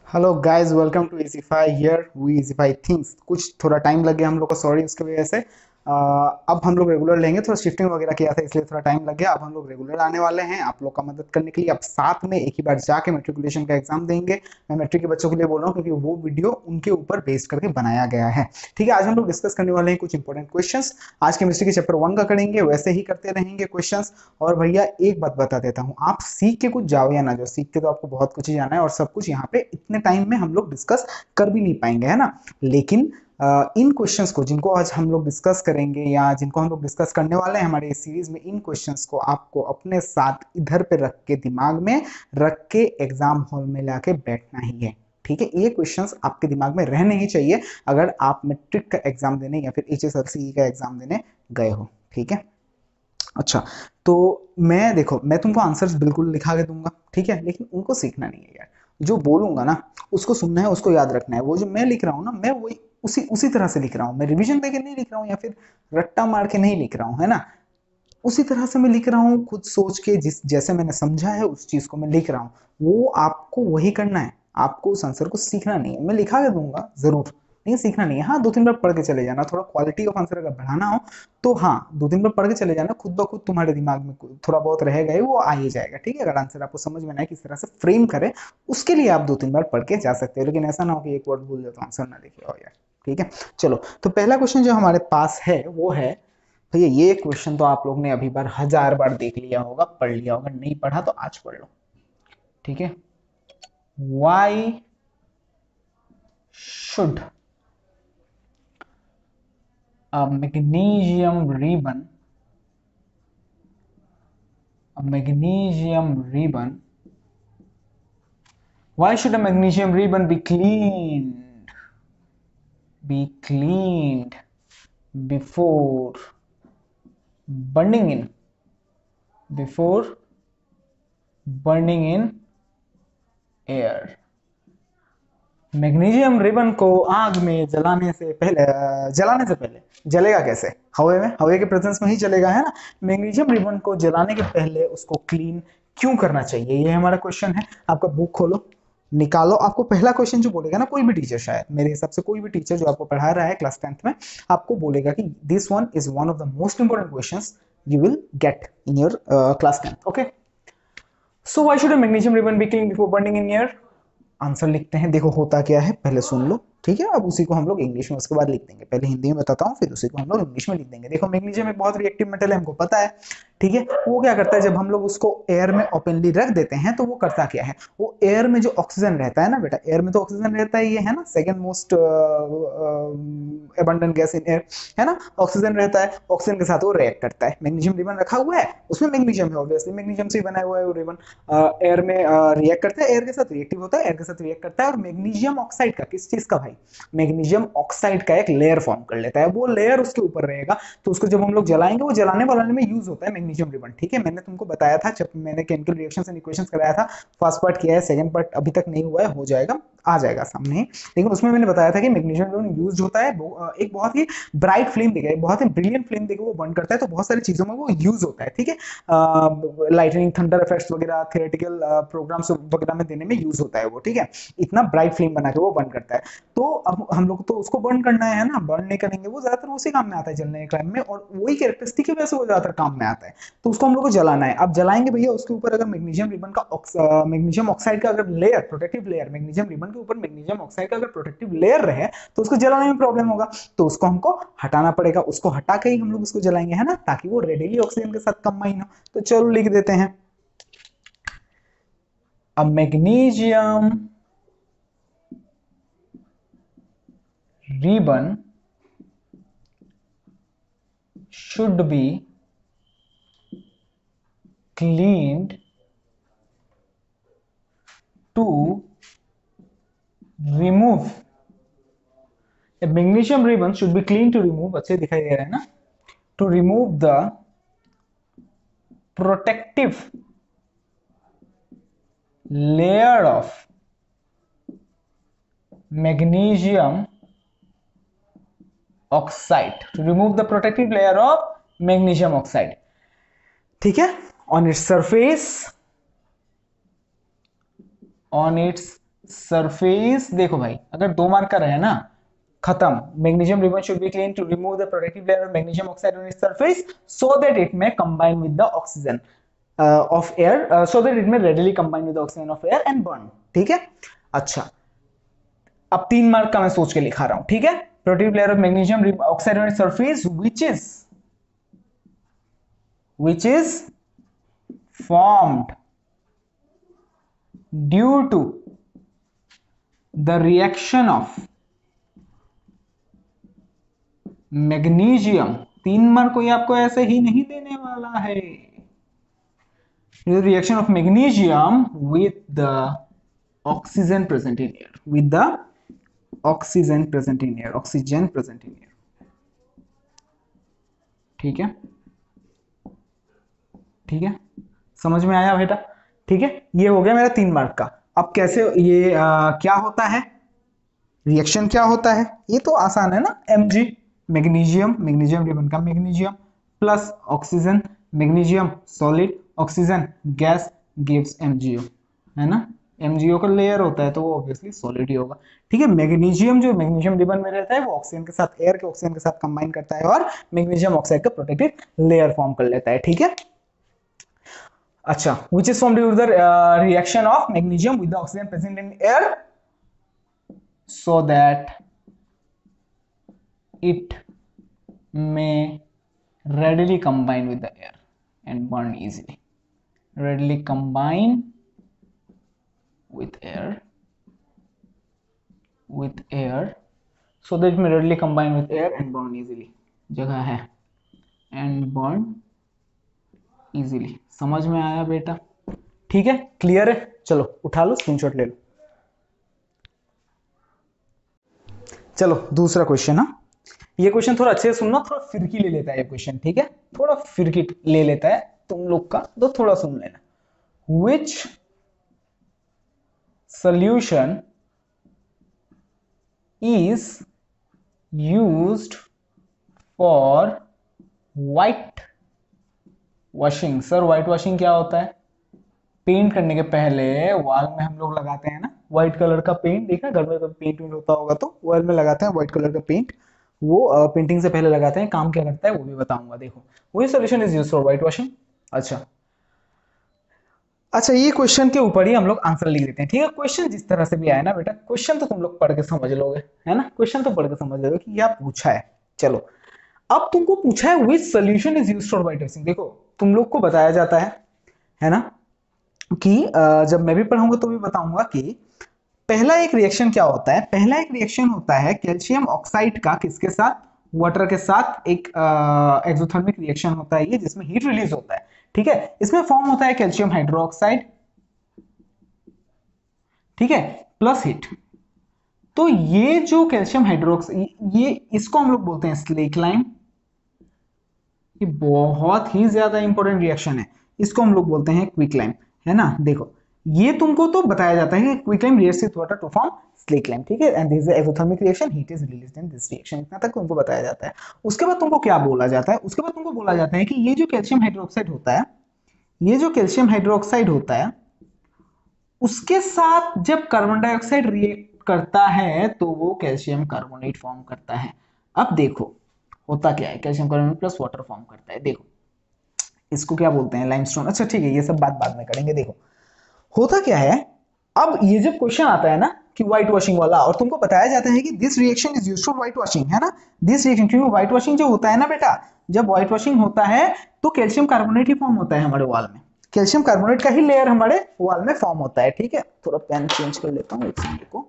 Hello guys, welcome to Easyfy here we easify things. कुछ थोड़ा time लग गया हम लोग को, सॉरी उसकी वजह से। अब हम लोग रेगुलर लेंगे, थोड़ा शिफ्टिंग वगैरह किया था इसलिए थोड़ा टाइम लग गया। अब हम लोग रेगुलर आने वाले हैं आप लोग का मदद करने के लिए। अब साथ में एक ही बार जाके मेट्रिकुलेशन का एग्जाम देंगे। मैं मैट्रिक के बच्चों के लिए बोल रहा हूँ क्योंकि वो वीडियो उनके ऊपर बेस्ड करके बनाया गया है। ठीक है, आज हम लोग डिस्कस करने वाले हैं कुछ इंपॉर्टेंट क्वेश्चंस। आज केमिस्ट्री के चैप्टर 1 का करेंगे, वैसे ही करते रहेंगे क्वेश्चंस। और भैया एक बात बता देता हूँ, आप सीख के कुछ जाओ या ना जाओ, सीख के तो आपको बहुत कुछ ही जाना है और सब कुछ यहाँ पे इतने टाइम में हम लोग डिस्कस कर भी नहीं पाएंगे, है ना। लेकिन इन क्वेश्चंस को जिनको आज हम लोग डिस्कस करेंगे या जिनको हम लोग डिस्कस करने वाले हैं हमारे इस सीरीज में, इन क्वेश्चंस को आपको अपने साथ इधर पे रख के, दिमाग में रख के एग्जाम हॉल में लाके बैठना ही है। ठीक है, ये क्वेश्चंस आपके दिमाग में रहने ही चाहिए अगर आप मैट्रिक का एग्जाम देने या फिर एचएसएलसी का एग्जाम देने गए हो। ठीक है, अच्छा। तो मैं देखो, मैं तुमको आंसर्स बिल्कुल लिखा के दूंगा, ठीक है, लेकिन उनको सीखना नहीं है यार। जो बोलूंगा ना उसको सुनना है, उसको याद रखना है। वो जो मैं लिख रहा हूँ ना, मैं वही उसी उसी तरह से लिख रहा हूँ। मैं रिवीजन देके नहीं लिख रहा हूँ या फिर रट्टा मार के नहीं लिख रहा हूँ, है ना। उसी तरह से मैं लिख रहा हूँ, खुद सोच के, जिस जैसे मैंने समझा है उस चीज को मैं लिख रहा हूँ। वो आपको वही करना है। आपको उस आंसर को सीखना नहीं है। मैं लिखा के दूंगा जरूर, लेकिन सीखना नहीं है। हाँ, 2-3 बार पढ़ के चले जाना। थोड़ा क्वालिटी ऑफ आंसर अगर बढ़ाना हो तो हाँ, 2-3 बार पढ़ के चले जाना। खुद ब खुद तुम्हारे दिमाग में थोड़ा बहुत रहेगा ही, वो आ ही जाएगा। ठीक है, अगर आंसर आपको समझ में ना आए किस तरह से फ्रेम करे, उसके लिए आप 2-3 बार पढ़ के जा सकते हो। लेकिन ऐसा ना हो कि एक वर्ड भूल जाओ तो आंसर ना लिखे हो यार। ठीक है, चलो। तो पहला क्वेश्चन जो हमारे पास है वो है, भैया ये क्वेश्चन तो आप लोग ने अभी बार 1000 बार देख लिया होगा, पढ़ लिया होगा। नहीं पढ़ा तो आज पढ़ लो। ठीक है, why should a magnesium ribbon a magnesium ribbon why should a magnesium ribbon be cleaned before burning in before burning in air? Magnesium ribbon को आग में जलाने से पहले जलेगा कैसे? हवा में, हवा के प्रेजेंस में ही जलेगा, है ना। मैग्नीशियम रिबन को जलाने के पहले उसको क्लीन क्यों करना चाहिए, ये हमारा क्वेश्चन है। आपका बुक खोलो, निकालो। आपको पहला क्वेश्चन जो बोलेगा ना, कोई भी टीचर, शायद मेरे हिसाब से कोई भी टीचर जो आपको पढ़ा रहा है क्लास 10th में, आपको बोलेगा कि this one is one of the most important questions you will get in your class 10th. Okay, so why should a magnesium ribbon be cleaned before burning in air? Answer लिखते हैं। देखो होता क्या है, पहले सुन लो, ठीक है। अब उसी को हम लोग इंग्लिश में उसके बाद लिख देंगे। पहले हिंदी में बताता हूँ, फिर उसी को हम लोग इंग्लिश में लिख देंगे। देखो, मैग्नीशियम एक बहुत रिएक्टिव मेटल है, हमको पता है। ठीक है, वो क्या करता है, जब हम लोग उसको एयर में ओपनली रख देते हैं तो वो करता क्या है, वो एयर में जो ऑक्सीजन रहता है ना बेटा, एयर में तो ऑक्सीजन रहता ही है ना, second most abundant gas in air, है ना। ऑक्सीजन रहता है, ऑक्सीजन के साथ वो रिएक्ट करता है। मैग्नीशियम रिबन रखा हुआ है, उसमें मैग्नीशियम है, ऑब्वियसली मैग्नीशियम से ही बना हुआ है वो रिबन। एयर में रिएक्ट करता है, एयर के साथ रिएक्टिव होता है, एयर के साथ रिएक्ट करता है, और मैग्नीशियम ऑक्साइड का, किस चीज का भाई, मैग्नीशियम ऑक्साइड का एक लेयर फॉर्म कर लेता है। वो लेयर उसके ऊपर रहेगा, तो उसको जब हम लोग जलाएंगे, वो जलाने वाले में यूज होता है मैग्नीशियम रिबन। ठीक है, मैंने तुमको बताया था जब मैंने केमिकल रिएक्शन एंड इक्वेशंस कराया था। फर्स्ट पार्ट किया है, सेकंड पार्ट अभी तक नहीं हुआ है, हो जाएगा, आ जाएगा सामने। लेकिन उसमें मैंने बताया था कि मैग्नीशियम रिबन यूज होता है, एक बहुत ही ब्राइट फ्लेम देगा, एक बहुत ही ब्रिलियंट फ्लेम देगा, वो बर्न करता है, तो बहुत सारी चीजों में वो यूज होता है। ठीक है, लाइटनिंग, थंडर इफेक्ट्स वगैरह, थियोरेटिकल प्रोग्राम्स वगैरह में देने में यूज होता है वो। ठीक है, इतना ब्राइट फ्लेम बना के वो बर्न करता है। तो अब हम लोग तो उसको बर्न करना है ना, बर्न नहीं करेंगे, वो ज्यादातर उसी काम में आता है, जलने के टाइम में, और वही कैरेक्टरिस्टिक की वजह से वो ज्यादातर काम में आता है। तो उसको हम लोग को जलाना है। अब जलाएंगे भैया, उसके ऊपर अगर मैग्नीशियम रिबन का मैग्नीशियम ऑक्साइड का अगर layer, protective layer, magnesium ribbon के ऊपर मैग्नीशियम ऑक्साइड का अगर प्रोटेक्टिव लेयर रहे, तो उसको जलाने में प्रॉब्लम होगा। तो उसको हमको हटाना पड़ेगा, उसको हटा के ही हम लोग उसको जलाएंगे, है ना, ताकि वो रेडिली ऑक्सीजन के साथ कंबाइन हो। तो चलो लिख देते हैं, अब magnesium ribbon should be cleaned to remove a magnesium ribbon should be cleaned to remove, अच्छे दिखाई दे रहा है ना, to remove the protective layer of magnesium oxide, to remove the protective layer of magnesium oxide. ठीक है, on its surface surface, देखो भाई अगर 2 मार्क का रहे ना, खत्म। Magnesium ribbon should be clean to remove the protective layer of magnesium oxide on its surface so that it may combine with the oxygen of air, so that it may readily combine with the oxygen of air and burn. ठीक है, अच्छा अब 3 mark का मैं सोच के लिखा रहा हूं, ठीक है। Protective layer of magnesium oxide on its surface which is formed due to the reaction of magnesium. 3 mark कोई आपको ऐसे ही नहीं देने वाला है। Reaction of magnesium with the oxygen present in air, with the oxygen present in air, oxygen present in air. ठीक है, ठीक है, समझ में आया बेटा? ठीक है, ये हो गया मेरा 3 मार्क का। अब कैसे ये क्या होता है, रिएक्शन क्या होता है, ये तो आसान है ना। Mg मैग्नीशियम, मैग्नीशियम रिबन का magnesium plus oxygen, magnesium solid, oxygen gas gives MgO, है ना। MgO का लेयर होता है तो वो ऑब्वियसली सॉलिड ही होगा। ठीक है, मैग्नीशियम जो मैग्नीशियम रिबन में रहता है वो ऑक्सीजन के साथ, एयर के ऑक्सीजन के साथ कंबाइन करता है और मैग्नीशियम ऑक्साइड का प्रोटेक्टिव लेयर फॉर्म कर लेता है। ठीक है, अच्छा, which is formed due to the reaction of magnesium with the oxygen present in air so that it may readily combine with the air and burn easily. Readily combine with air so that it may readily combine with air and burn easily. जगह है and burn easily। समझ में आया बेटा? ठीक है, clear है? चलो उठा लो, स्क्रीनशॉट ले लो। चलो दूसरा क्वेश्चन। हाँ, ये क्वेश्चन थोड़ा अच्छे से सुनना, थोड़ा फिरकी ले लेता है ये क्वेश्चन। ठीक है, थोड़ा फिरकी ले लेता है तुम लोग का, तो थोड़ा सुन लेना। Which solution is used for white washing? Sir white washing क्या होता है? पेंट करने के पहले वॉल में हम लोग लगाते हैं ना व्हाइट कलर का पेंट। देखा घर में पेंट होता होगा तो वॉल में लगाते हैं व्हाइट कलर का पेंट, वो पेंटिंग से पहले लगाते हैं। काम क्या करता है वो भी बताऊंगा। देखो, वही solution is used for white washing. अच्छा, ये क्वेश्चन के ऊपर ही हम लोग आंसर लिख देते हैं। ठीक है, क्वेश्चन जिस तरह से भी आया ना बेटा, क्वेश्चन तो तुम लोग पढ़ के समझ लोगे, है ना। क्वेश्चन तो पढ़ के समझ लोगे कि क्या पूछा है। चलो, अब तुमको पूछा है which solution is used for white washing. देखो, तुम लोग को बताया जाता है ना, कि जब मैं भी पढ़ाऊंगा तो भी बताऊंगा कि पहला एक रिएक्शन क्या होता है। पहला एक रिएक्शन होता है कैल्शियम ऑक्साइड का, किसके साथ? वाटर के साथ। एक एक्सोथर्मिक रिएक्शन होता है ये, जिसमें हीट रिलीज होता है। ठीक है, इसमें फॉर्म होता है कैल्शियम हाइड्रोक्साइड, ठीक है, प्लस हीट। तो ये जो कैल्शियम हाइड्रोक्साइड, ये इसको हम लोग बोलते हैं स्लेक लाइम। ये बहुत ही ज्यादा इंपॉर्टेंट रिएक्शन है, इसको हम लोग बोलते हैं क्विक लाइम, है ना। देखो, ये तुमको तो बताया जाता है कि quick lime reacts with water to form slake lime. ठीक है, and this is exothermic reaction, heat is released in this reaction. इतना तक तुमको बताया जाता है। उसके बाद तुमको क्या बोला जाता है? उसके बाद तुमको बोला जाता है कि ये जो कैल्शियम हाइड्रोक्साइड होता है, ये जो कैल्शियम हाइड्रोक्साइड होता है, उसके साथ जब कार्बन डाइऑक्साइड रिएक्ट करता है तो वो कैल्शियम कार्बोनेट फॉर्म करता है। अब देखो होता क्या है, calcium carbonate plus water form करता है। देखो, इसको क्या बोलते हैं? लाइमस्टोन। अच्छा ठीक है, ये सब बात बाद में करेंगे। देखो होता क्या है, अब ये जब क्वेश्चन आता है ना कि व्हाइट वॉशिंग वाला, और तुमको बताया जाता है कि this reaction is used for white washing, है ना। दिस रिएक्शन, क्योंकि व्हाइट वॉशिंग जो होता है ना बेटा, जब व्हाइट वॉशिंग होता है तो कैल्शियम कार्बोनेट ही फॉर्म होता है हमारे वॉल में। कैल्शियम कार्बोनेट का ही लेयर हमारे वॉल में फॉर्म होता है। ठीक है, थोड़ा पेन चेंज कर लेता हूँ एक सेकंड को।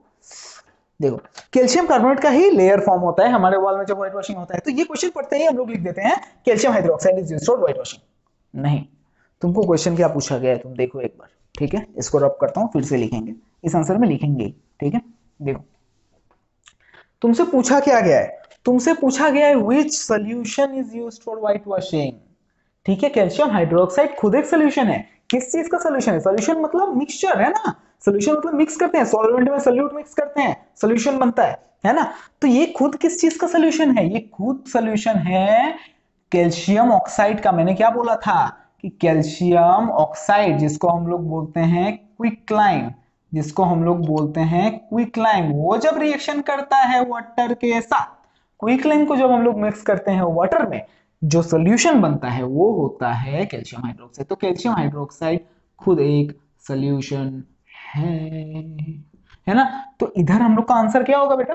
देखो, कैल्शियम कार्बोनेट का ही लेयर फॉर्म होता है हमारे वॉल में जब व्हाइट वॉशिंग होता है। तो ये क्वेश्चन पढ़ते ही हम लोग लिख देते हैं calcium hydroxide is used for white washing. नहीं, तुमको क्वेश्चन क्या पूछा गया है तुम देखो एक बार। ठीक है, इसको रब करता हूं, फिर से लिखेंगे, इस आंसर में लिखेंगे। ठीक है, देखो तुमसे पूछा क्या गया है? तुमसे पूछा गया है which solution is used for white washing. ठीक है, कैल्शियम हाइड्रोक्साइड खुद एक सॉल्यूशन है। किस चीज का सॉल्यूशन है? सॉल्यूशन मतलब मिक्सचर, है ना। सॉल्यूशन मतलब मिक्स करते हैं, सॉल्वेंट में सॉल्यूट मिक्स करते हैं, सॉल्यूशन बनता है ना। तो ये खुद किस चीज का सॉल्यूशन है? ये खुद सॉल्यूशन है कैल्शियम ऑक्साइड का। मैंने क्या बोला था कि कैल्शियम ऑक्साइड, जिसको हम लोग बोलते हैं क्विक लाइम, जिसको हम लोग बोलते हैं क्विकलाइम। वो जब रिएक्शन करता है वाटर के साथ, क्विकलाइम को जब हम लोग मिक्स करते हैं वाटर में, जो सोल्यूशन बनता है वो होता है कैल्शियम हाइड्रोक्साइड। तो कैल्शियम हाइड्रोक्साइड खुद एक सोल्यूशन है ना। तो इधर हम लोग का आंसर क्या होगा बेटा,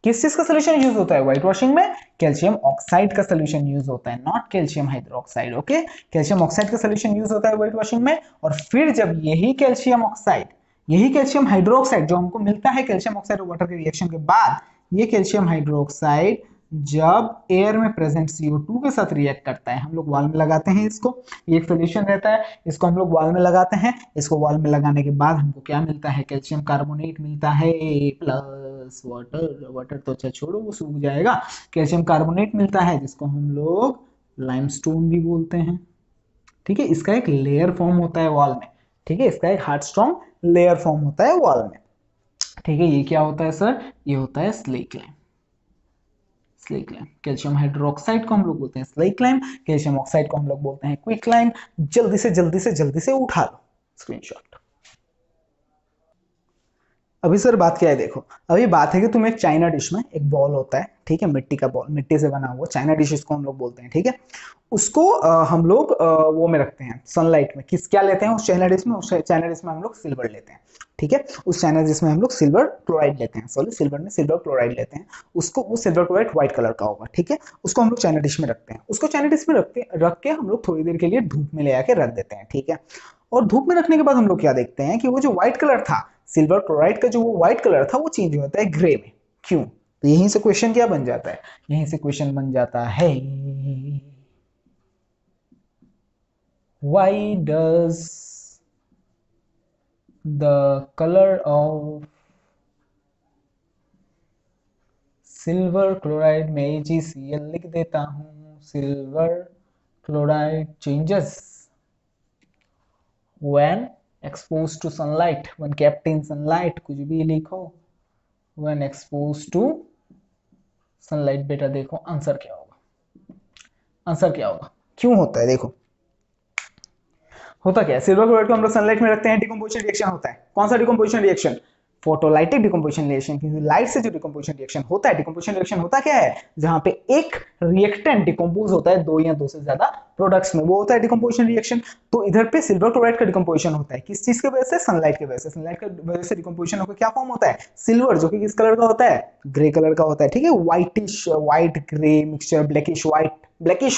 किस चीज का सोल्यूशन यूज होता है व्हाइट वॉशिंग में, कैल्शियम ऑक्साइड का सोल्यूशन यूज होता है, not calcium hydroxide. Okay, calcium oxide का सोल्यूशन यूज होता है व्हाइट वॉशिंग में। और फिर जब यही कैल्शियम ऑक्साइड, यही कैल्शियम हाइड्रोक्साइड जो हमको मिलता है कैल्शियम ऑक्साइड और वाटर के रिएक्शन के बाद, ये कैल्शियम हाइड्रोक्साइड जब एयर में प्रेजेंट CO2 के साथ रिएक्ट करता है, हम लोग वॉल में लगाते हैं इसको, ये एक सोल्यूशन रहता है, इसको हम लोग वॉल में लगाते हैं। इसको वॉल में लगाने के बाद हमको क्या मिलता है, कैल्शियम कार्बोनेट मिलता है प्लस वाटर। वाटर तो अच्छा छोड़ो, वो सूख जाएगा। कैल्शियम कार्बोनेट मिलता है जिसको हम लोग लाइमस्टोन भी बोलते हैं। ठीक है, इसका एक लेयर फॉर्म होता है वॉल में। ठीक है, इसका एक हार्ड स्ट्रॉन्ग लेयर फॉर्म होता है वॉल में। ठीक है, ये क्या होता है सर, ये होता है slack lime. Slack lime, calcium hydroxide को हम लोग बोलते हैं स्लेक लाइम, कैल्शियम ऑक्साइड को हम लोग बोलते हैं क्विक लाइम। जल्दी से जल्दी से जल्दी से उठा लो स्क्रीनशॉट। अभी सर बात क्या है, देखो अभी बात है कि तुम एक चाइना डिश में एक बॉल होता है, ठीक है, मिट्टी का बॉल, मिट्टी से बना हुआ चाइना डिश इसको हम लोग बोलते हैं। ठीक है, उसको हम लोग वो में रखते हैं सनलाइट में। किस क्या लेते हैं उस चाइना डिश में, उस चाइना डिश में हम लोग सिल्वर लेते हैं। ठीक है, उस चाइना डिश में हम लोग सिल्वर क्लोराइड लेते हैं, सॉरी सिल्वर में सिल्वर क्लोराइड लेते हैं। उसको, वो सिल्वर क्लोराइड व्हाइट कलर का होगा। ठीक है, उसको हम लोग चाइना डिश में रखते हैं। उसको चाइना डिश में रख के हम लोग थोड़ी देर के लिए धूप में ले आके रख देते हैं। ठीक है, और धूप में रखने के बाद हम लोग क्या देखते हैं कि वो जो व्हाइट कलर था, सिल्वर क्लोराइड का जो वो व्हाइट कलर था, वो चेंज हो जाता है ग्रे में। क्यों? तो यहीं से क्वेश्चन क्या बन जाता है, यहीं से क्वेश्चन बन जाता है why does the color of silver chloride में AgCl लिख देता हूं, silver chloride changes when exposed to sunlight, when kept in sunlight, कुछ भी लिखो, when exposed to sunlight। बेटा देखो आंसर क्या होगा, आंसर क्या होगा, क्यों होता है, देखो होता क्या है, सिल्वर क्लोराइड को हम लोग सनलाइट में रखते हैं, डिकम्पोजिशन रिएक्शन होता है। कौन सा decomposition reaction, photolytic decomposition reaction, क्योंकि लाइट से जो डिकम्पोजिशन रिएक्शन होता है, डिकम्पोजिशन रिएक्शन होता क्या है, जहां पे एक रिएक्टेंट डिकम्पोज होता है दो या दो से ज्यादा प्रोडक्ट्स में, वो होता है डिकम्पोजिशन रिएक्शन। तो इधर पे सिल्वर क्लोराइड का डिकम्पोजिशन होता है किस चीज की वजह से, सनलाइट की वजह से। सनलाइट की वजह से डिकम्पोजिशन होकर क्या फॉर्म होता है, सिल्वर, जो कि किस कलर का होता है, ग्रे कलर का होता है। ठीक है, whitish white grey mixture, blackish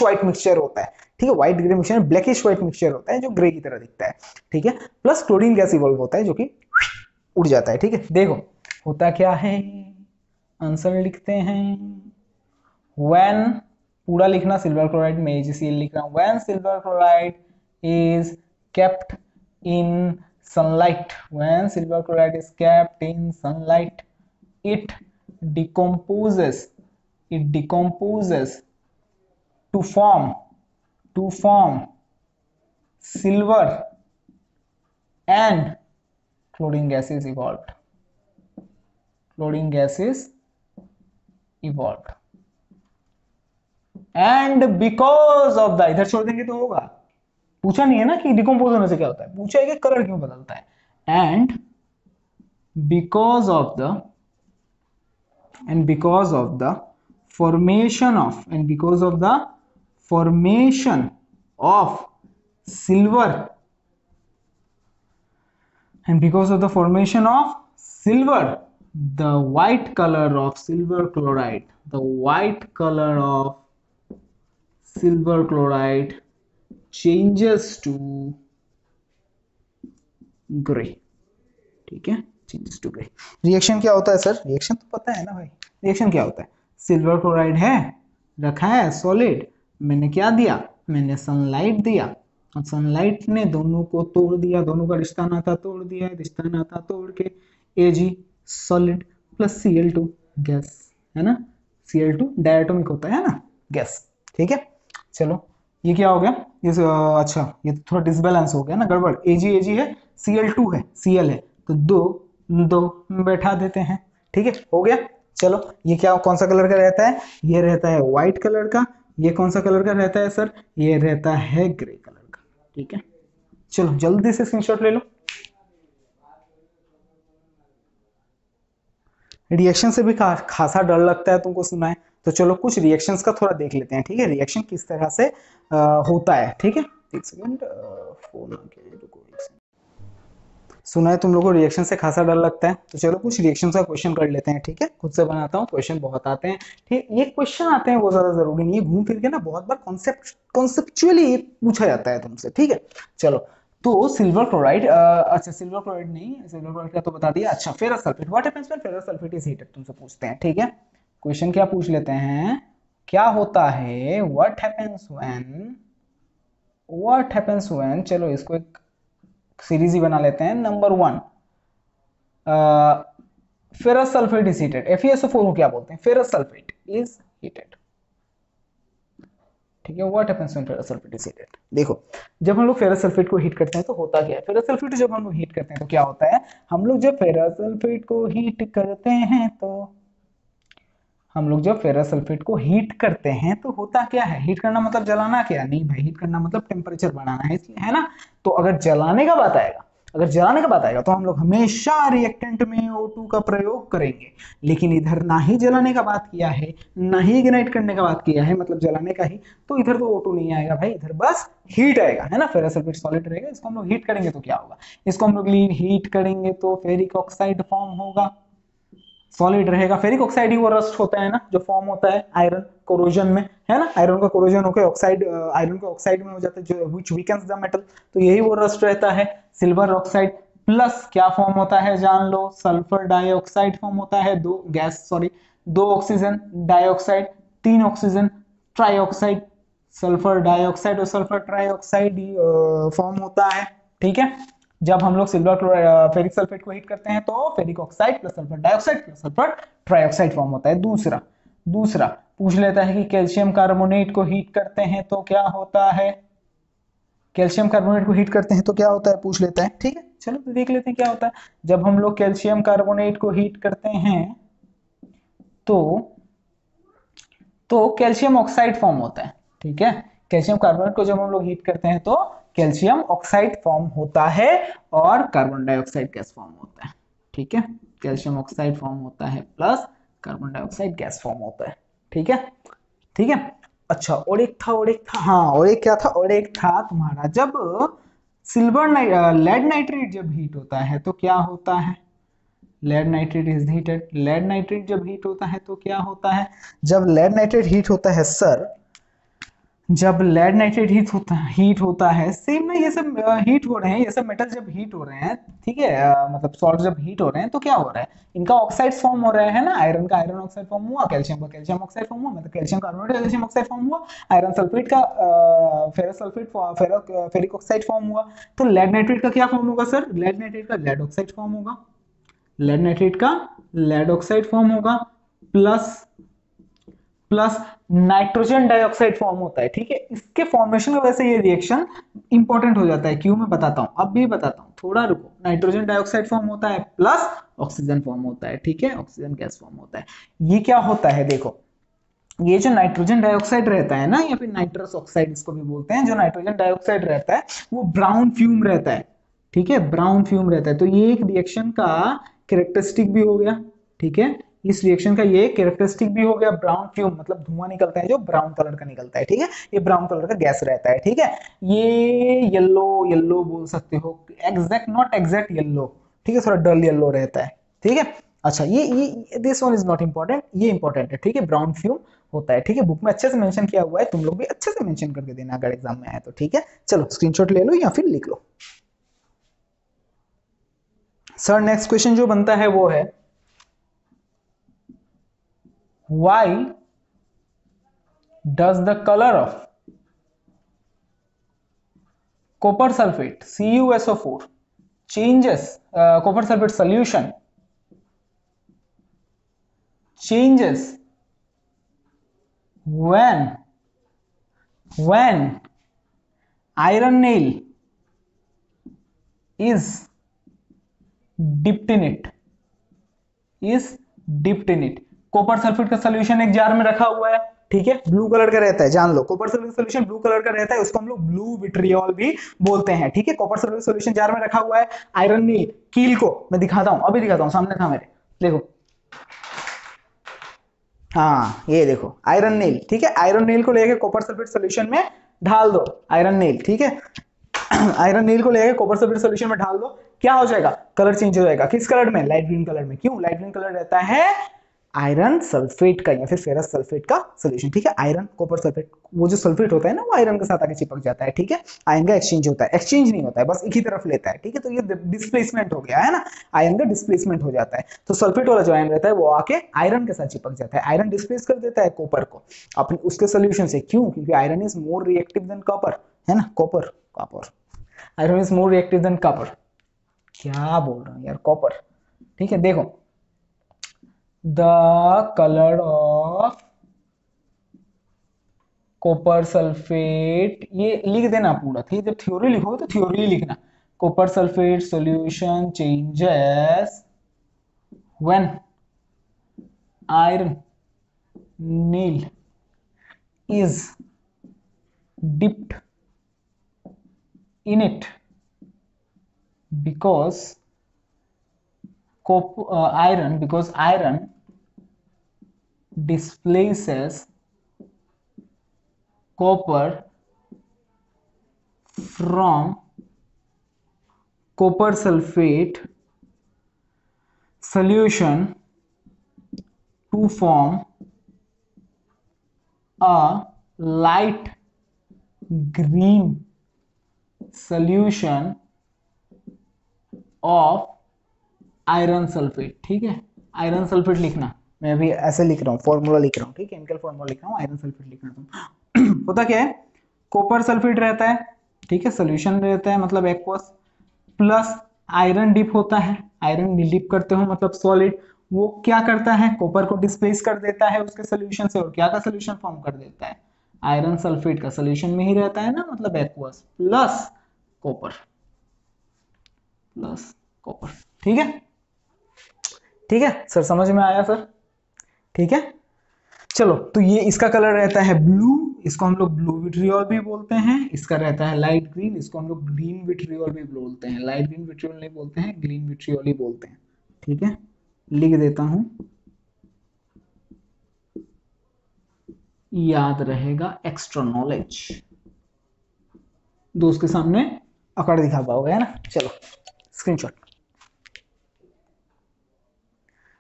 white mixture होता है। ठीक है, white grey mixture, blackish white mixture होता है जो ग्रे की तरह दिखता है। ठीक है, प्लस क्लोरीन गैस इवॉल्व होता है जो कि उड़ जाता है। ठीक है, देखो होता क्या है, आंसर लिखते हैं व्हेन, पूरा लिखना, सिल्वर क्लोराइड में AgCl लिख रहा हूं, when silver chloride is kept in sunlight, when silver chloride is kept in sunlight, it decomposes, it decomposes to form silver and chlorine gas is evolved, chlorine gas is evolved and because of the, इधर छोड़ देंगे तो होगा, पूछा नहीं है ना कि डिकम्पोज होने से क्या होता है, पूछा है कि कलर क्यों बदलता है। and because of the formation of, and because of the formation of silver, and because of the formation of silver, the white color of silver chloride, the white color of silver chloride changes to gray। ठीक है, changes to grey. Reaction क्या होता है sir, reaction तो पता है ना भाई, रिएक्शन क्या होता है, सिल्वर क्लोराइड है, रखा है सॉलिड, मैंने क्या दिया, मैंने सनलाइट दिया, और सनलाइट ने दोनों को तोड़ दिया, दोनों का रिश्ता नाता तोड़ दिया, रिश्ता नाता तोड़ के Ag solid plus Cl2 gas, है ना, Cl2 डायटोमिक होता है ना, गैस। ठीक है, चलो ये क्या हो गया, ये अच्छा ये तो थोड़ा डिसबैलेंस हो गया ना, गड़बड़, Ag है, Cl2 है, Cl है, तो दो दो बैठा देते हैं। ठीक है, हो गया। चलो ये क्या, कौन सा कलर का रहता है, ये रहता है व्हाइट कलर का, ये कौन सा कलर का रहता है सर, ये रहता है ग्रे कलर का। ठीक है, चलो जल्दी से स्क्रीनशॉट ले लो। रिएक्शन से भी खासा डर लगता है तुमको, सुना है? तो चलो कुछ रिएक्शंस का थोड़ा देख लेते हैं, ठीक है? रिएक्शन किस तरह से होता है, ठीक है? एक सेकेंड, फोन आ गया, रुको एक सेकंड। सुना है तुम लोगों को रिएक्शन से खासा डर लगता है, तो चलो कुछ रिएक्शन का क्वेश्चन कर लेते हैं, ठीक है? खुद से बनाता हूँ, क्वेश्चन बहुत आते हैं, ठीक। ये क्वेश्चन आते हैं वो ज्यादा जरूरी नहीं है, घूम फिर के ना बहुत बार कॉन्सेप्चुअली ये पूछा जाता है तुमसे, ठीक है? चलो, तो सिल्वर क्लोराइड, अच्छा सिल्वर क्लोराइड नहीं, सिल्वर क्लोराइड का तो बता दिया। अच्छा, ferrous sulphate, what happens when ferrous sulphate is heated, तुमसे पूछते हैं, ठीक है? क्वेश्चन क्या पूछ लेते हैं, क्या होता है, व्हाट हैपेंस व्हेन, चलो इसको एक सीरीज ही बना लेते हैं। Number 1, ferrous sulphate is heated, FeSO4 को क्या बोलते हैं? फेरस सल्फेट इज हीटेड, ठीक है? What happens when ferrous sulphate is heated. देखो, जब हम लोग फेरस सल्फेट को हीट करते हैं तो होता क्या है? फेरस सल्फेट जब हम लोग हीट करते हैं तो क्या होता है? हम लोग जब फेरस सल्फेट को हीट करते हैं तो होता क्या है? हीट करना मतलब जलाना क्या? नहीं भाई, हीट करना मतलब टेम्परेचर बढ़ाना है, इसलिए, है ना? तो अगर जलाने का बात आएगा तो हम लोग हमेशा रिएक्टेंट में O2 का प्रयोग करेंगे। लेकिन इधर ना ही जलाने का बात किया है, ना ही इग्नाइट करने का बात किया है, मतलब जलाने का ही, तो इधर तो O2 नहीं आएगा भाई, इधर बस हीट आएगा, है ना? फेरस सल्फेट सॉलिड रहेगा, इसको हम लोग हीट करेंगे तो क्या होगा? इसको हम लोग हीट करेंगे तो फेरिक ऑक्साइड फॉर्म होगा, सॉलिड रहेगा। फेरिक ऑक्साइड ही वो रस्ट होता है ना, जो फॉर्म होता है आयरन कोरोजन में, है ना? आयरन का कोरोजन होकर ऑक्साइड, आयरन का ऑक्साइड में हो जाता है, जो व्हिच वीकन्स द मेटल, तो यही वो रस्ट रहता है। सिल्वर ऑक्साइड प्लस क्या फॉर्म होता है जान लो, सल्फर डाइऑक्साइड फॉर्म होता है, दो oxygen dioxide, 3 oxygen trioxide, sulphur dioxide और सल्फर ट्राइऑक्साइड फॉर्म होता है, ठीक है? जब हम लोग सिल्वर क्लोराइड फेरिक सल्फेट को हीट करते हैं तो ferric oxide plus sulphur dioxide plus sulphur trioxide form होता है। दूसरा पूछ लेता है कि कैल्शियम कार्बोनेट को हीट करते हैं तो क्या होता है? कैल्शियम कार्बोनेट को हीट करते हैं तो क्या होता है, पूछ लेता है, ठीक है? चलो तो देख लेते हैं क्या होता है। जब हम लोग कैल्शियम कार्बोनेट को हीट करते हैं तो कैल्शियम ऑक्साइड फॉर्म होता है, ठीक है? कैल्शियम कार्बोनेट को जब हम लोग हीट करते हैं तो कैल्शियम ऑक्साइड फॉर्म होता है और कार्बन डाइऑक्साइड गैस फॉर्म होता है, ठीक है? कैल्शियम ऑक्साइड फॉर्म होता है plus carbon dioxide gas form होता है, ठीक है? ठीक है। अच्छा, और एक था, हाँ, और एक क्या था, और एक था तुम्हारा, जब लेड नाइट्रेट जब हीट होता है तो क्या होता है? Lead nitrate is heated, lead nitrate जब हीट होता है तो क्या होता है? जब लेड नाइट्रेट हीट होता है सर, जब लेड नाइट्रेट हीट होता है, सेम ना, ये सब हीट हो रहे हैं, ये सब मेटल जब हीट हो रहे हैं, ठीक है, मतलब सॉल्ट जब हीट हो रहे हैं तो क्या हो रहा है? इनका ऑक्साइड फॉर्म हो रहा है ना, आयरन का आयरन ऑक्साइड फॉर्म हुआ, कैल्शियम का कैल्शियम ऑक्साइड फॉर्म हुआ, मतलब calcium carbonate calcium oxide form हुआ, आयरन सल्फेट का ferrous sulphate ferric oxide form हुआ। तो लेड नाइट्रेट का क्या फॉर्म होगा सर? लेड नाइट्रेट का लेड ऑक्साइड फॉर्म होगा, लेड नाइट्रेट का लेड ऑक्साइड फॉर्म होगा, प्लस नाइट्रोजन डाइऑक्साइड फॉर्म होता है, ठीक है? इसके फॉर्मेशन की वजह से ये रिएक्शन इंपॉर्टेंट हो जाता है। क्यों? मैं बताता हूं, अब भी बताता हूं, थोड़ा रुको। नाइट्रोजन डाइऑक्साइड फॉर्म होता है प्लस ऑक्सीजन फॉर्म होता है, ठीक है? ऑक्सीजन गैस फॉर्म होता है। ये क्या होता है, देखो, ये जो नाइट्रोजन डाइऑक्साइड रहता है ना, या फिर नाइट्रस ऑक्साइड इसको भी बोलते हैं, जो नाइट्रोजन डाइऑक्साइड रहता है वो ब्राउन फ्यूम रहता है, ठीक है? ब्राउन फ्यूम रहता है। तो ये एक रिएक्शन का कैरेक्टरिस्टिक भी हो गया, ठीक है? इस रिएक्शन का ये कैरेक्टरिस्टिक भी हो गया, ब्राउन फ्यूम मतलब धुआं निकलता है जो ब्राउन कलर का निकलता है, ठीक है? ये ब्राउन कलर का गैस रहता है, ठीक है? ये येलो बोल सकते हो, एग्जैक्ट नॉट एग्जैक्ट येलो, ठीक है? थोड़ा डल येलो रहता है, ठीक है? अच्छा, ये this one is not important, ये इंपॉर्टेंट है, ठीक है? ब्राउन फ्यूम होता है, ठीक है? बुक में अच्छे से मेंशन किया हुआ है, तुम लोग भी अच्छे से मेंशन करके देना अगर एग्जाम में आए तो, ठीक है? चलो स्क्रीनशॉट ले लो या फिर लिख लो। सर नेक्स्ट क्वेश्चन जो बनता है वो है, why does the color of copper sulfate CuSO4 changes, copper sulfate solution changes when iron nail is dipped in it, copper sulphate का सोल्यूशन एक जार में रखा हुआ है, ठीक है? ब्लू कलर का रहता है, जान लो, copper sulphate solution blue colour का रहता है, उसको हम लोग ब्लू विट्रियोल भी बोलते हैं, ठीक है? कॉपर सल्फेट सोल्यूशन जार में रखा हुआ है, आयरन नील कील को मैं दिखाता हूं, अभी दिखाता हूं, सामने था मेरे, देखो हाँ ये देखो आयरन नील, ठीक है, आयरन नील को लेके कॉपर सल्फेट सोल्यूशन में ढाल दो, आयरन नील, ठीक है। आयरन नील को लेके कॉपर सल्फेट सोल्यूशन में ढाल दो, क्या हो जाएगा, कलर चेंज हो जाएगा, किस कलर में, लाइट ग्रीन कलर में। क्यों, लाइट ग्रीन कलर रहता है आयरन सल्फेट का या फिर फेरस सल्फेट का सोल्यूशन, ठीक है। आयरन कॉपर सल्फेट, वो जो सल्फेट होता है ना वो आयरन के साथ आके चिपक जाता है, ठीक है। आयरन का एक्सचेंज होता है, एक्सचेंज नहीं होता है, बस एक ही तरफ लेता है, ठीक है। तो ये डिस्प्लेसमेंट हो गया है ना, आयरन का डिस्प्लेसमेंट हो जाता है। तो सल्फेट वाला जो आयरन रहता है वो आके आयरन के साथ चिपक जाता है, आयरन डिस्प्लेस कर देता है कॉपर को अपने उसके सोल्यूशन से। क्यों, क्योंकि iron is more reactive than copper, है ना, copper, copper, iron is more reactive than copper, क्या बोल रहा हूँ यार, कॉपर, ठीक है। देखो the colour of copper sulphate, ये लिख देना पूरा, ठीक है। जब थ्योरी लिखोगे तो थ्योरी लिखना, copper sulphate solution changes when iron nail is dipped in it because iron displaces copper from copper sulfate solution to form a light green solution of iron sulphate, ठीक है। आयरन सल्फेट लिखना, मैं अभी ऐसे लिख रहा हूँ, फॉर्मूला लिख रहा हूँ, ठीक है, केमिकल फॉर्मूला लिख रहा हूँ, आयरन सल्फेट लिखना। तुम होता क्या है, कॉपर सल्फेट रहता है, ठीक है, सोल्यूशन रहता है मतलब एक्वस, प्लस आयरन डिप होता है, आयरन डिप करते हो मतलब सॉलिड, वो क्या करता है, कॉपर को डिस्प्लेस कर देता है उसके सोल्यूशन से, और क्या का सोल्यूशन फॉर्म कर देता है, आयरन सल्फेट का सोल्यूशन में ही रहता है ना, मतलब aqueous plus copper, plus copper, ठीक है, ठीक है सर, समझ में आया सर, ठीक है। चलो तो ये इसका कलर रहता है ब्लू, इसको हम लोग ब्लू विट्रियोल भी बोलते हैं, इसका रहता है लाइट ग्रीन, इसको हम लोग ग्रीन विट्रियोल भी बोलते हैं, लाइट ग्रीन विट्रियोल नहीं बोलते हैं, ग्रीन विट्रियोल ही बोलते हैं, ठीक है। लिख देता हूं, याद रहेगा, एक्स्ट्रा नॉलेज दोस्त के सामने अकड़ दिखा पाओगे, है ना। चलो स्क्रीनशॉट।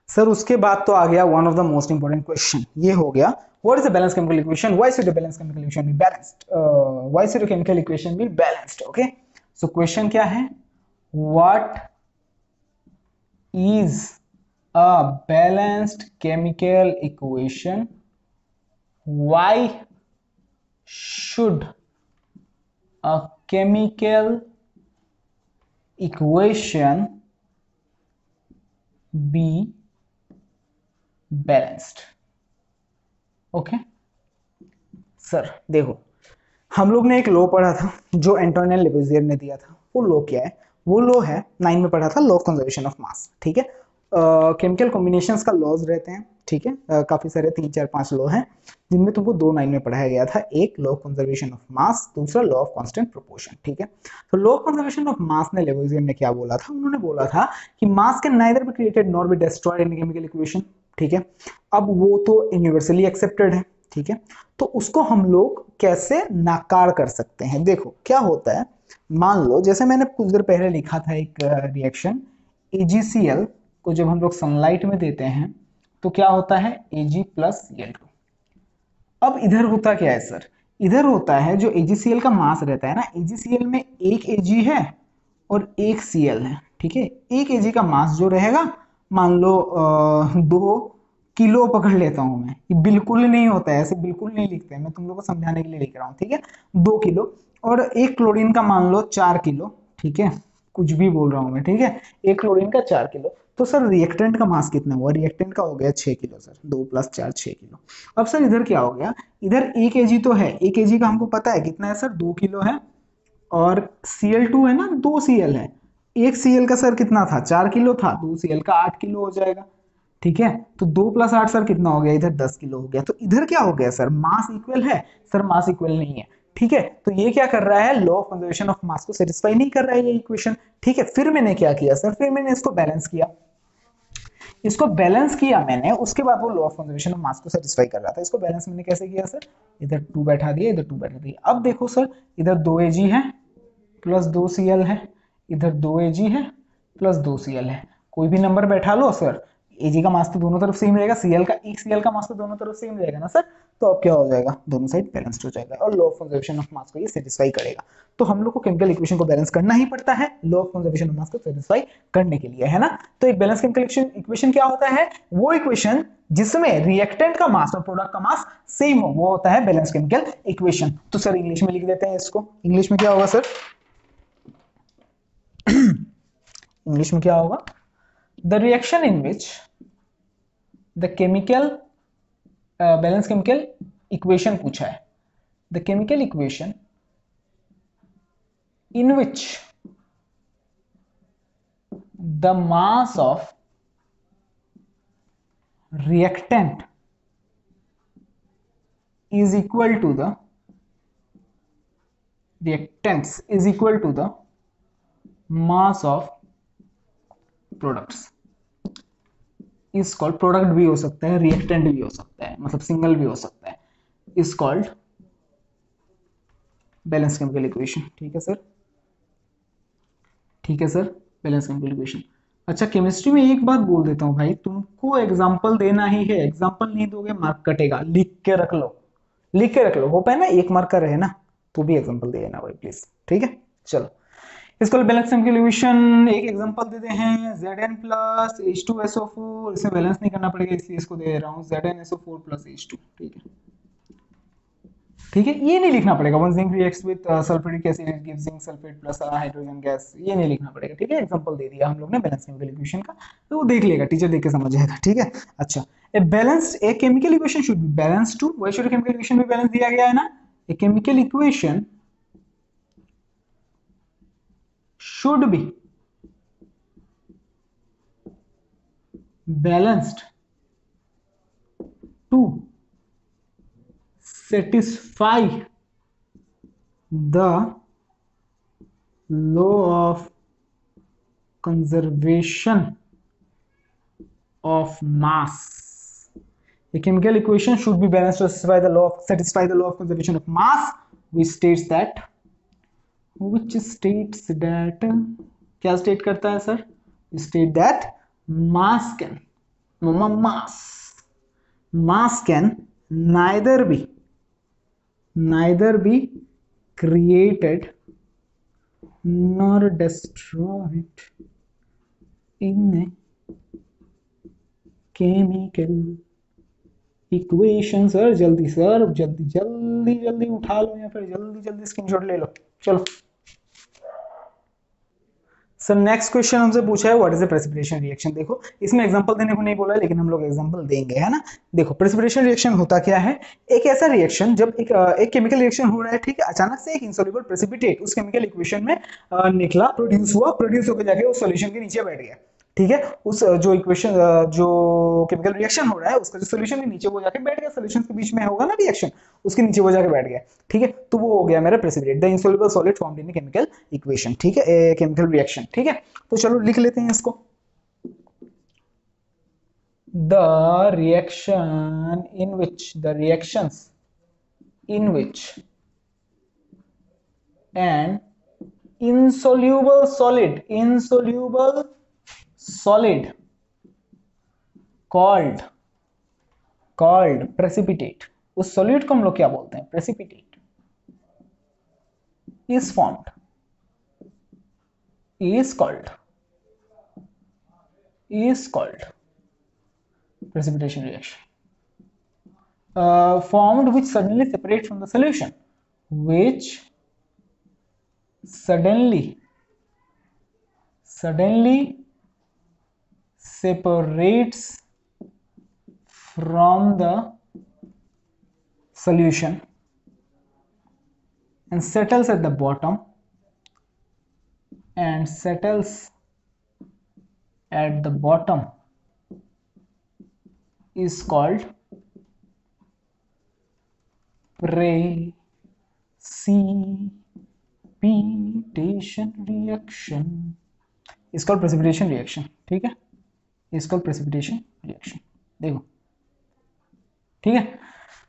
सर उसके बाद तो आ गया one of the most important question, ये हो गया what is the balance chemical equation, why should the balance chemical equation be balanced, why should the chemical equation be balanced, okay. So question क्या है, what is a balanced chemical equation, why should a chemical equation be balanced, okay. Sir देखो हम लोग ने एक law पढ़ा था जो एंटोनियो लेवोइजियर ने दिया था, वो लॉ क्या है, वो लॉ है 9 में पढ़ा था, law of conservation of mass, ठीक है। केमिकल कॉम्बिनेशंस का लॉज रहते हैं, ठीक है, काफी सारे 3 4 5 लॉ हैं जिनमें तुमको 2 9 में पढ़ाया गया था, एक law of conservation of mass, दूसरा लॉ ऑफ कांस्टेंट प्रोपोर्शन, ठीक है। तो law of conservation of mass ने लेवोइजियर ने क्या बोला था, उन्होंने बोला था कि मास can neither be created nor be destroyed in chemical equation, ठीक है। अब वो तो यूनिवर्सली एक्सेप्टेड है, ठीक है, तो उसको हम लोग कैसे नाकार कर सकते हैं। देखो क्या होता है, मान लो जैसे मैंने कुछ देर पहले लिखा था एक रिएक्शन, AgCl को जब हम लोग सनलाइट में देते हैं तो क्या होता है, Ag प्लस Cl2। अब इधर होता क्या है सर, इधर होता है जो AgCl का मास रहता है ना, AgCl में एक Ag है और एक Cl है, ठीक है। एक Ag का मास जो रहेगा, मान लो 2 किलो पकड़ लेता हूं मैं, ये बिल्कुल नहीं होता है ऐसे, बिल्कुल नहीं लिखते हैं, मैं तुम लोग को समझाने के लिए लिख रहा हूँ, ठीक है। 2 किलो, और एक क्लोरीन का मान लो 4 किलो, ठीक है, कुछ भी बोल रहा हूं मैं, ठीक है, एक क्लोरीन का 4 किलो, तो सर रिएक्टेंट का मास कितना हुआ, रिएक्टेंट का हो गया 6 किलो सर, 2 + 4 6 किलो। अब सर इधर क्या हो गया, इधर 1 kg तो है, 1 kg का हमको पता है कितना है सर, 2 किलो है, और Cl2 है ना, 2 Cl है, एक Cl का सर कितना था, 4 किलो था, 2 Cl का 8 किलो हो जाएगा, ठीक है। तो 2 + 8 सर कितना हो गया, इधर 10 किलो हो गया। तो इधर क्या हो गया सर, मास इक्वल है, सर मास इक्वल नहीं है, ठीक है। तो ये क्या कर रहा है, law of conservation of mass को सेटिस्फाई नहीं कर रहा है ये इक्वेशन, ठीक है। फिर मैंने क्या किया सर, फिर मैंने इसको बैलेंस किया, इसको बैलेंस किया मैंने, उसके बाद वो law of conservation of mass को सेटिस्फाई कर रहा था। इसको बैलेंस मैंने कैसे किया सर, इधर 2 बैठा दिया, इधर 2 बैठा दिया। अब देखो सर, इधर 2 Ag है प्लस 2 Cl है, इधर 2 Ag है प्लस 2 Cl है, कोई भी नंबर बैठा लो सर, Ag का मास तो दोनों तरफ सेम रहेगा, एक Cl का मास तो दोनों तरफ सेम रहेगा ना सर, तो अब क्या हो जाएगा, दोनों साइड बैलेंस्ड हो जाएगा और law of conservation of mass को ये सेटिस्फाई करेगा। तो हम लोग को केमिकल इक्वेशन को बैलेंस करना ही पड़ता है law of conservation of mass को सेटिस्फाई करने के लिए, है ना। तो एक बैलेंस केमिकल इक्वेशन क्या होता है, वो इक्वेशन जिसमें रिएक्टेंट का मास और प्रोडक्ट का मास सेम हो, वो होता है बैलेंस केमिकल इक्वेशन। तो सर इंग्लिश में लिख देते हैं इसको, इंग्लिश में क्या होगा सर, इंग्लिश में क्या होगा, the reaction in which the chemical balance chemical equation पूछा है, the chemical equation in which the mass of reactant is equal to the reactants is equal to the mass of products is called, product भी हो सकता है, reactant भी हो सकता है, मतलब सिंगल भी हो सकता है, is called balance chemical equation. ठीक है सर, ठीक है सर, बैलेंस केमिकल इक्वेशन। अच्छा केमिस्ट्री में एक बात बोल देता हूँ भाई, तुमको एग्जांपल देना ही है, एग्जांपल नहीं दोगे मार्क कटेगा, लिख के रख लो, लिख के रख लो, हो पाए ना, 1 मार्क का रहे ना, तो भी एग्जांपल दे देना भाई प्लीज, ठीक है। चलो इसको बैलेंस केमिकल इक्वेशन एक एग्जांपल देते हैं, Zn प्लस H2SO4, इसे बैलेंस नहीं करना पड़ेगा इसलिए इसको दे रहा हूँ ZnSO4 प्लस H2, ठीक है, ठीक है, ये नहीं लिखना पड़ेगा, one zinc reacts with sulphuric acid it gives zinc sulphate plus hydrogen gas, ये नहीं लिखना पड़ेगा, ठीक है। एग्जांपल दे दिया हम लोग ने बैलेंस केमिकल इक्वेशन का, तो वो देख लेगा, टीचर देख के समझ जाएगा, ठीक है। अच्छा a chemical equation should be balance to, why should chemical equation भी बैलेंस दिया गया है ना, a chemical equation should be balanced to satisfy the law of conservation of mass. A chemical equation should be balanced to satisfy the law of conservation of mass, which states that क्या state करता है sir, state that mass can neither be created nor destroyed in a chemical equation. Sir जल्दी जल्दी उठा लो या फिर जल्दी screenshot ले लो। चलो सर नेक्स्ट क्वेश्चन हमसे पूछा है what is the precipitation reaction. देखो इसमें एग्जांपल देने को नहीं बोला है, लेकिन हम लोग एग्जांपल देंगे, है ना। देखो प्रेसिपिटेशन रिएक्शन होता क्या है, एक ऐसा रिएक्शन जब एक केमिकल रिएक्शन हो रहा है, ठीक है, अचानक से एक इनसॉल्युबल प्रेसिपिटेट उस केमिकल इक्वेशन में निकला, प्रोड्यूस होकर जाके उस सॉल्यूशन के नीचे बैठ गया, ठीक है। उस जो इक्वेशन जो केमिकल रिएक्शन हो रहा है उसका जो सॉल्यूशन के नीचे वो जाके बैठ गया, सॉल्यूशन के बीच में होगा ना रिएक्शन, उसके नीचे वो जाके बैठ गया, ठीक है। तो वो हो गया मेरा precipitate, the insoluble solid formed in chemical equation, ठीक है, केमिकल रिएक्शन, ठीक है। तो चलो लिख लेते हैं इसको, the reaction in which the reactions in which and insoluble solid called precipitate, उस सॉलिड को हम लोग क्या बोलते हैं, precipitate, is formed is called precipitation reaction, formed which suddenly separate from the solution, which suddenly separates from the solution and settles at the bottom is called precipitation reaction, is called precipitation reaction, ठीक है। Is called precipitation reaction. देखो ठीक है,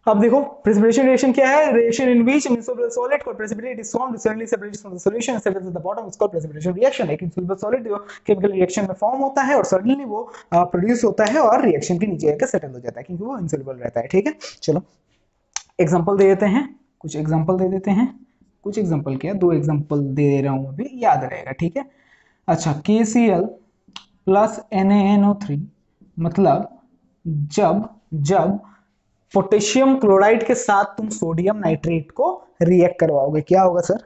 अब देखो precipitation reaction क्या है, reaction in which insoluble solid called precipitate is formed suddenly separates from the solution and separates at the bottom, it's called precipitation reaction। एक insoluble solid जो chemical reaction में फॉर्म होता है और सडनली वो produce होता है और रिएक्शन के नीचे आकर सेटल हो जाता है क्योंकि वो इनसोल्युबल रहता है। ठीक है, चलो एग्जांपल दे देते हैं, कुछ एग्जांपल दे देते हैं, कुछ एग्जांपल क्या, 2 एग्जांपल दे रहा हूं अभी, याद रहेगा। ठीक है, अच्छा KCl प्लस NaNO3 मतलब जब पोटेशियम क्लोराइड के साथ तुम सोडियम नाइट्रेट को रिएक्ट करवाओगे, क्या होगा सर,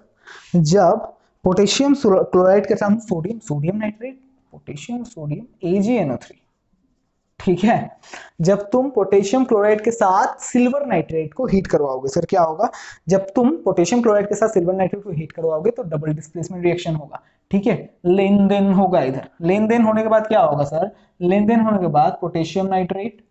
जब पोटेशियम क्लोराइड के साथ sodium nitrate, potassium sodium AgNO3, ठीक है, जब तुम पोटेशियम क्लोराइड के साथ सिल्वर नाइट्रेट को हीट करवाओगे सर क्या होगा, जब तुम पोटेशियम क्लोराइड के साथ सिल्वर नाइट्रेट को हीट करवाओगे तो डबल डिस्प्लेसमेंट रिएक्शन होगा। ठीक है, लेन देन होगा, इधर लेन देन होने के बाद क्या होगा सर, लेन देन होने के बाद potassium nitrate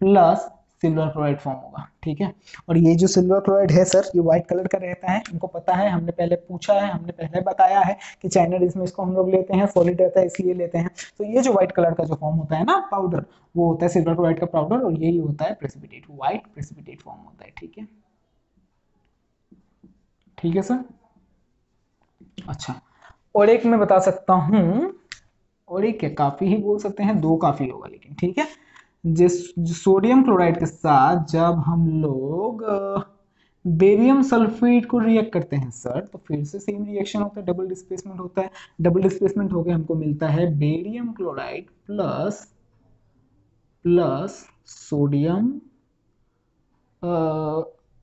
plus silver chloride form होगा। ठीक है, और ये जो सिल्वर क्लोराइड है सर ये व्हाइट कलर का रहता है, इनको पता है, हमने पहले पूछा है, हमने पहले बताया है कि चाइनीज में इसको हम लोग लेते हैं, सॉलिड रहता है इसलिए लेते हैं। तो ये जो व्हाइट कलर का जो फॉर्म होता है ना पाउडर, वो होता है सिल्वर क्लोराइड का पाउडर और यही होता है प्रेसिपिटेट, व्हाइट प्रेसिपिटेट फॉर्म होता है। ठीक है, ठीक है सर। अच्छा, और एक मैं बता सकता हूं, और एक क्या, काफी ही बोल सकते हैं, 2 काफी होगा लेकिन। ठीक है, जिस सोडियम क्लोराइड के साथ जब हम लोग बेरियम सल्फेट को रिएक्ट करते हैं सर तो फिर से सेम रिएक्शन होता है, डबल डिस्प्लेसमेंट होता है, डबल डिस्प्लेसमेंट होकर हमको मिलता है barium chloride plus sodium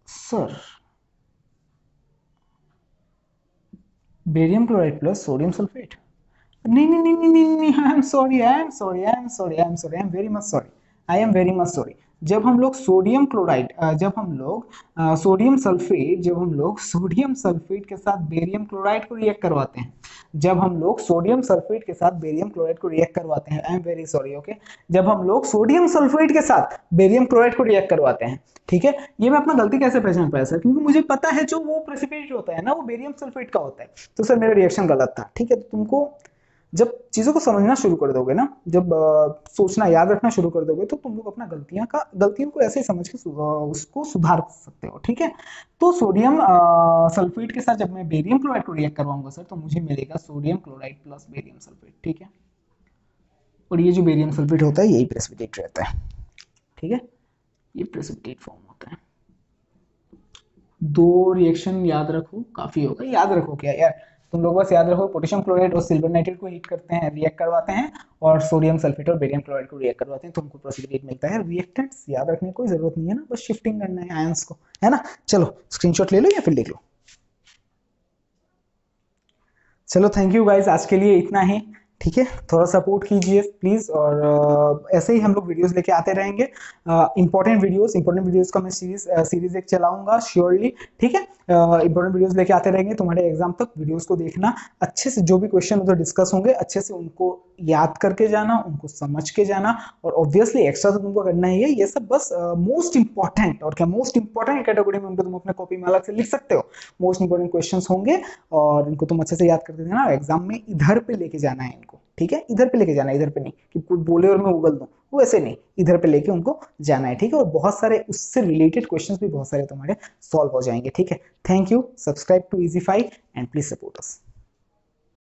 sir barium chloride plus sodium sulphate, नहीं, I am sorry, I am very much sorry, I am very much sorry. जब हम लोग सोडियम क्लोराइड, जब हम लोग सोडियम सल्फेट के साथ बेरियम क्लोराइड को रिएक्ट करवाते हैं, जब हम लोग सोडियम सल्फेट के साथ बेरियम क्लोराइड को रिएक्ट करवाते हैं, आई एम वेरी सॉरी, ओके, जब हम लोग सोडियम सल्फेट के साथ बेरियम क्लोराइड को रिएक्ट करवाते हैं, ठीक है, ये मैं अपना गलती कैसे पहचान पाया सर, क्योंकि मुझे पता है जो वो प्रेसिपिटेट होता है ना वो बेरियम सल्फेट का होता है, तो सर मेरा रिएक्शन गलत था। ठीक है, तो तुमको जब चीजों को समझना शुरू कर दोगे ना, जब सोचना याद रखना शुरू कर दोगे तो तुम लोग अपना गलतियों को ऐसे ही समझ के उसको सुधार सकते हो। ठीक है, तो सोडियम सल्फेट के साथ जब मैं बेरियम क्लोराइड को रिएक्ट करवाऊंगा सर तो मुझे मिलेगा sodium chloride plus barium sulphate. ठीक है, और ये जो बेरियम सल्फेट होता है यही प्रेसिपिटेट रहता है। ठीक है, ये प्रेसिपिटेट फॉर्म होता है। 2 रिएक्शन याद रखो, काफी होगा, याद रखो क्या यार, तुम लोग बस याद रखो, पोटेशियम क्लोराइड और सिल्वर नाइट्रेट को हीट करते हैं, रिएक्ट करवाते हैं, और सोडियम सल्फेट और बेरियम क्लोराइड को रिएक्ट करवाते हैं, तो हमको प्रेसिपिटेट मिलता है। रिएक्टेंट्स याद रखने की कोई जरूरत नहीं है ना, बस शिफ्टिंग करना है आयंस को, है ना। चलो स्क्रीनशॉट ले लो या फिर लिख लो। चलो थैंक यू गाइस, आज के लिए इतना ही। ठीक है, थोड़ा सपोर्ट कीजिए प्लीज, और ऐसे ही हम लोग वीडियोस लेके आते रहेंगे, इंपॉर्टेंट वीडियोस का मैं सीरीज एक चलाऊंगा श्योरली। ठीक है, इंपॉर्टेंट वीडियोस लेके आते रहेंगे तुम्हारे एग्जाम तक। वीडियोस को देखना अच्छे से, जो भी क्वेश्चन उधर डिस्कस होंगे अच्छे से उनको याद करके जाना, उनको समझ के जाना, और ऑब्वियसली एक्स्ट्रा तो तुमको करना ही है ये सब, बस मोस्ट इंपॉर्टेंट, और क्या मोस्ट इंपॉर्टेंट कैटेगरी में उनको तुम अपने कॉपी में अलग से लिख सकते हो, मोस्ट इंपॉर्टेंट क्वेश्चंस होंगे और इनको तुम अच्छे से याद करते देना, एग्जाम में इधर पे लेके जाना है इनको। ठीक है, इधर पे लेके जाना है, इधर पे नहीं कि कोई बोले और मैं उगल दूं, वो ऐसे नहीं, इधर पे लेके उनको जाना है। ठीक है, और बहुत सारे उससे रिलेटेड क्वेश्चंस भी बहुत सारे तुम्हारे सॉल्व हो जाएंगे। ठीक है, thank you, subscribe to Easyfy and please support us.